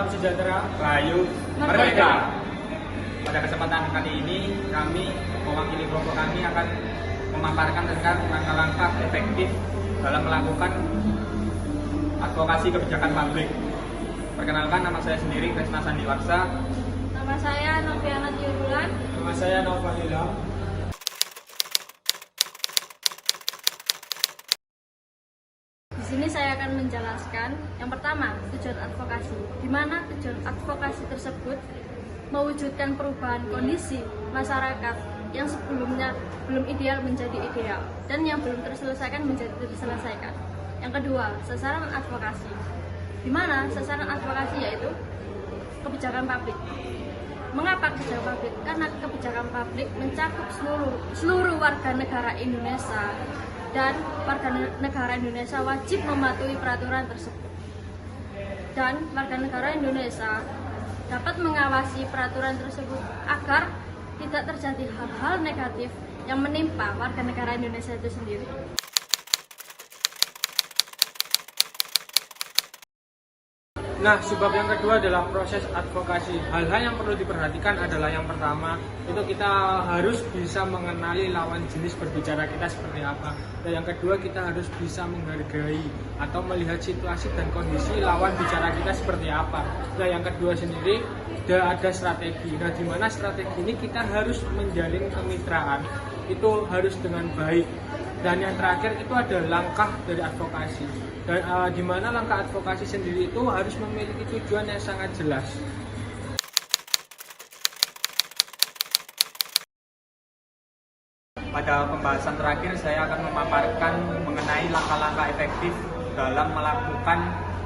salam sejahtera, Rahayu, Merdeka. Pada kesempatan kali ini, kami mewakili kelompok kami akan memaparkan tentang langkah-langkah efektif dalam melakukan advokasi kebijakan publik. Perkenalkan, nama saya sendiri Kresna Sandiwaksa. Nama saya Noviana Tiurulan. Nama saya Nova Ilham. Di sini saya akan menjelaskan yang pertama, tujuan advokasi. Di mana tujuan advokasi tersebut mewujudkan perubahan kondisi masyarakat yang sebelumnya belum ideal menjadi ideal dan yang belum terselesaikan menjadi terselesaikan. Yang kedua, sasaran advokasi. Di mana sasaran advokasi yaitu kebijakan publik. Mengapa kebijakan publik? Karena kebijakan publik mencakup seluruh warga negara Indonesia. Dan warga negara Indonesia wajib mematuhi peraturan tersebut. Dan warga negara Indonesia dapat mengawasi peraturan tersebut agar tidak terjadi hal-hal negatif yang menimpa warga negara Indonesia itu sendiri. Nah, sebab yang kedua adalah proses advokasi. Hal-hal yang perlu diperhatikan adalah yang pertama, itu kita harus bisa mengenali lawan jenis berbicara kita seperti apa. Dan yang kedua, kita harus bisa menghargai atau melihat situasi dan kondisi lawan bicara kita seperti apa. Nah, yang kedua sendiri, ada strategi. Nah, di mana strategi ini kita harus menjalin kemitraan. Itu harus dengan baik. Dan yang terakhir itu ada langkah dari advokasi. Dan di mana langkah advokasi sendiri itu harus memiliki tujuan yang sangat jelas. Pada pembahasan terakhir saya akan memaparkan mengenai langkah-langkah efektif dalam melakukan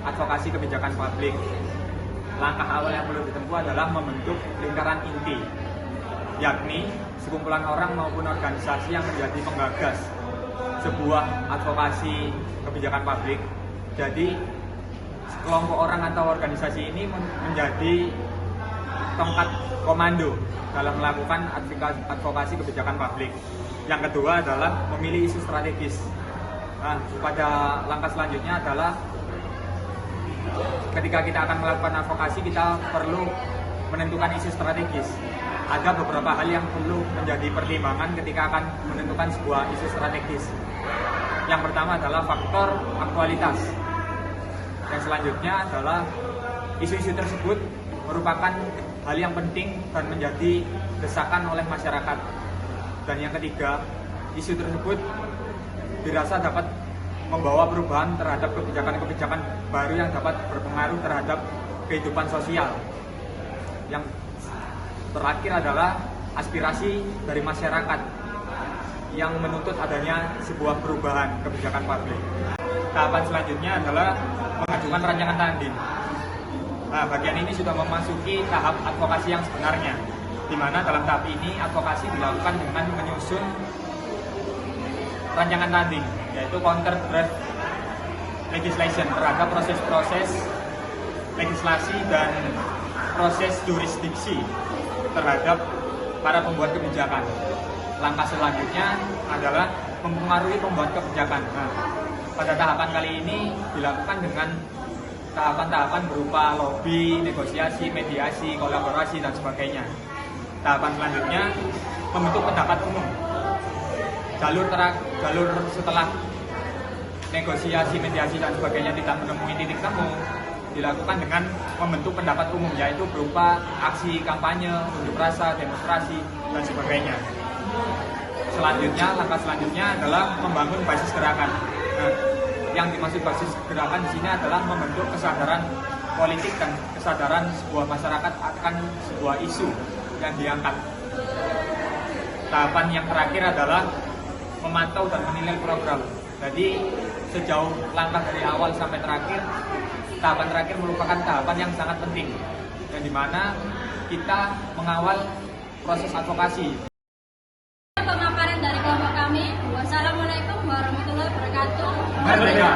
advokasi kebijakan publik. Langkah awal yang perlu ditempuh adalah membentuk lingkaran inti, yakni sekumpulan orang maupun organisasi yang menjadi penggagas sebuah advokasi kebijakan publik. Jadi kelompok orang atau organisasi ini menjadi tongkat komando dalam melakukan advokasi kebijakan publik. Yang kedua adalah memilih isu strategis. Nah, pada langkah selanjutnya adalah ketika kita akan melakukan advokasi, kita perlu menentukan isu strategis. Ada beberapa hal yang perlu menjadi pertimbangan ketika akan menentukan sebuah isu strategis. Yang pertama adalah faktor aktualitas. Yang selanjutnya adalah isu-isu tersebut merupakan hal yang penting dan menjadi desakan oleh masyarakat. Dan yang ketiga, isu tersebut dirasa dapat membawa perubahan terhadap kebijakan-kebijakan baru yang dapat berpengaruh terhadap kehidupan sosial. Yang terakhir adalah aspirasi dari masyarakat yang menuntut adanya sebuah perubahan kebijakan publik. Tahapan selanjutnya adalah mengajukan rancangan tanding. Nah, bagian ini sudah memasuki tahap advokasi yang sebenarnya, di mana dalam tahap ini advokasi dilakukan dengan menyusun rancangan tanding, yaitu counter draft legislation terhadap proses-proses legislasi dan proses jurisdiksi terhadap para pembuat kebijakan. Langkah selanjutnya adalah mempengaruhi pembuat kebijakan. Nah, pada tahapan kali ini dilakukan dengan tahapan-tahapan berupa lobby, negosiasi, mediasi, kolaborasi, dan sebagainya. Tahapan selanjutnya membentuk pendapat umum. Jalur setelah negosiasi, mediasi, dan sebagainya tidak menemui titik temu, dilakukan dengan membentuk pendapat umum, yaitu berupa aksi kampanye, unjuk rasa, demonstrasi, dan sebagainya. Langkah selanjutnya adalah membangun basis gerakan. Nah, yang dimaksud basis gerakan di sini adalah membentuk kesadaran politik dan kesadaran sebuah masyarakat akan sebuah isu yang diangkat. Tahapan yang terakhir adalah memantau dan menilai program. Jadi sejauh langkah dari awal sampai terakhir, tahapan terakhir merupakan tahapan yang sangat penting, yang dimana kita mengawal proses advokasi. Pemaparan dari kelompok kami. Wassalamualaikum warahmatullahi wabarakatuh. Merdeka.